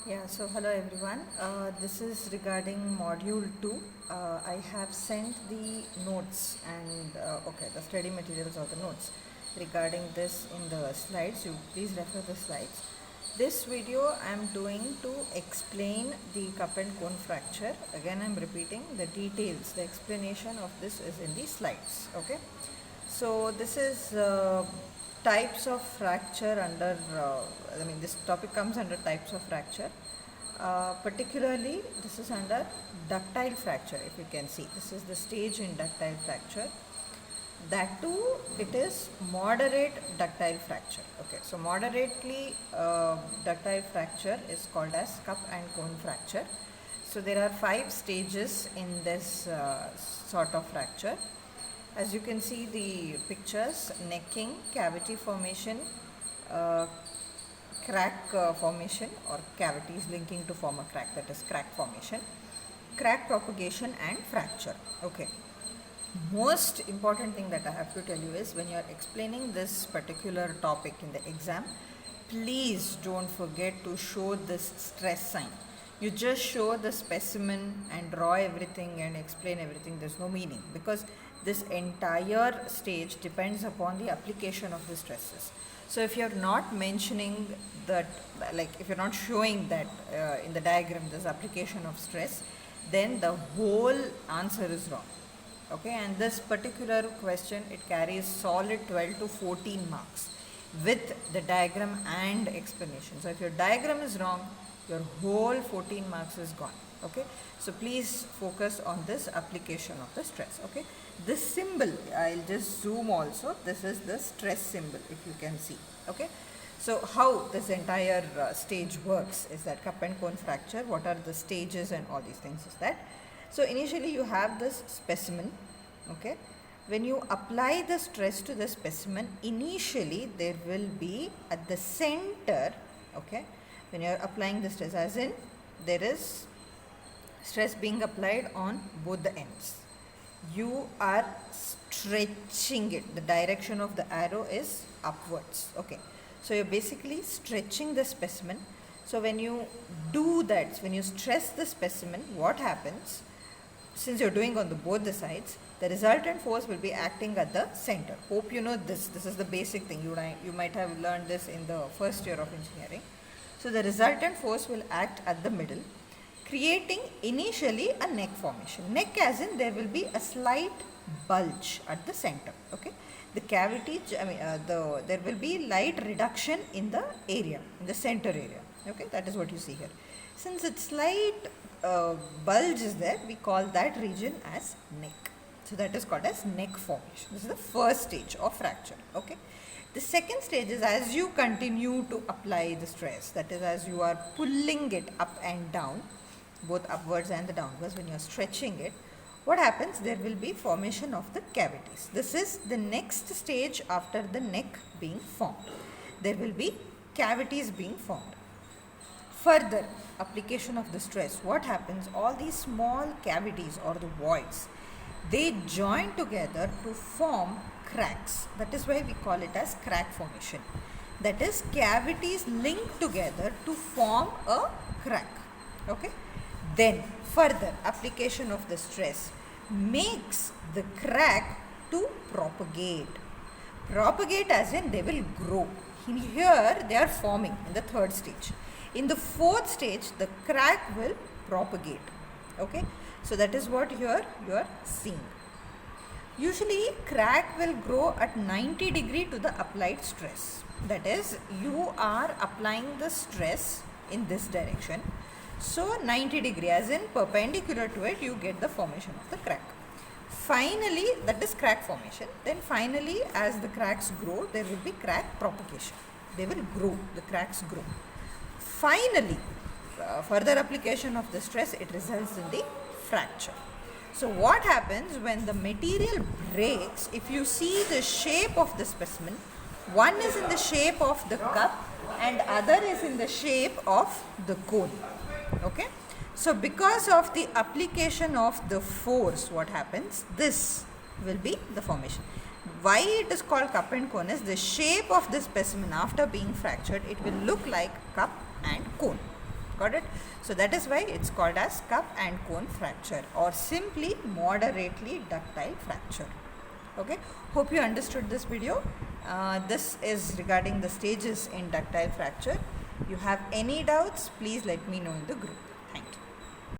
Yeah, so hello everyone. This is regarding module 2. I have sent the notes and the study materials or the notes regarding this in the slides. You please refer the slides. This video I am doing to explain the cup and cone fracture. Again I am repeating the details. The explanation of this is in the slides. Okay. So this is types of fracture under, this topic comes under types of fracture. Particularly this is under ductile fracture. If you can see, this is the stage in ductile fracture. That too, it is moderate ductile fracture. Okay, so moderately ductile fracture is called as cup and cone fracture. So there are 5 stages in this sort of fracture. As you can see the pictures: necking, cavity formation, crack formation or cavities linking to form a crack, that is crack formation, crack propagation and fracture. Okay. Most important thing that I have to tell you is, when you are explaining this particular topic in the exam, please don't forget to show this stress sign. You just show the specimen and draw everything and explain everything. There's no meaning, because this entire stage depends upon the application of the stresses. So if you're not mentioning that, like if you're not showing that in the diagram this application of stress, then the whole answer is wrong. Okay, and this particular question, it carries solid 12 to 14 marks with the diagram and explanation. So if your diagram is wrong, your whole 14 marks is gone. Okay, so please focus on this application of the stress. Okay, this symbol, I'll just zoom also. This is the stress symbol, if you can see. Okay, so how this entire stage works is that cup and cone fracture, what are the stages and all these things is that. So initially you have this specimen. Okay, when you apply the stress to the specimen, initially there will be at the center. Okay, when you are applying the stress, as in there is stress being applied on both the ends, you are stretching it. The direction of the arrow is upwards. Okay, so you're basically stretching the specimen. So when you do that, when you stress the specimen, what happens, since you're doing on both the sides, the resultant force will be acting at the center. Hope you know this. This is the basic thing. You might have learned this in the first year of engineering. So the resultant force will act at the middle, creating initially a neck formation. Neck as in there will be a slight bulge at the center. Okay, the cavity, there will be light reduction in the area, in the center area. Okay, that is what you see here. Since it's slight bulge is there, we call that region as neck. So that is called as neck formation. This is the first stage of fracture. Okay. The second stage is as you continue to apply the stress, that is as you are pulling it up and down, both upwards and the downwards, when you are stretching it, what happens, there will be formation of the cavities. This is the next stage after the neck being formed. There will be cavities being formed. Further application of the stress, what happens, all these small cavities or the voids, they join together to form cracks. That is why we call it as crack formation. That is, cavities link together to form a crack. Okay. Then further application of the stress makes the crack to propagate. Propagate as in they will grow. Here they are forming in the third stage. In the fourth stage, the crack will propagate. Okay, so that is what here you are seeing. Usually crack will grow at 90 degrees to the applied stress. That is, you are applying the stress in this direction. So 90 degrees as in perpendicular to it, you get the formation of the crack. Finally, that is crack formation. Then finally, as the cracks grow, there will be crack propagation. They will grow, the cracks grow. Finally, further application of the stress, it results in the fracture. So what happens when the material breaks, if you see the shape of the specimen, one is in the shape of the cup and other is in the shape of the cone. Okay, so because of the application of the force, what happens, this will be the formation. Why it is called cup and cone is the shape of the specimen after being fractured, it will look like cup and cone. Got it? So that is why it's called as cup and cone fracture, or simply moderately ductile fracture. Okay, hope you understood this video. This is regarding the stages in ductile fracture. You have any doubts, please let me know in the group.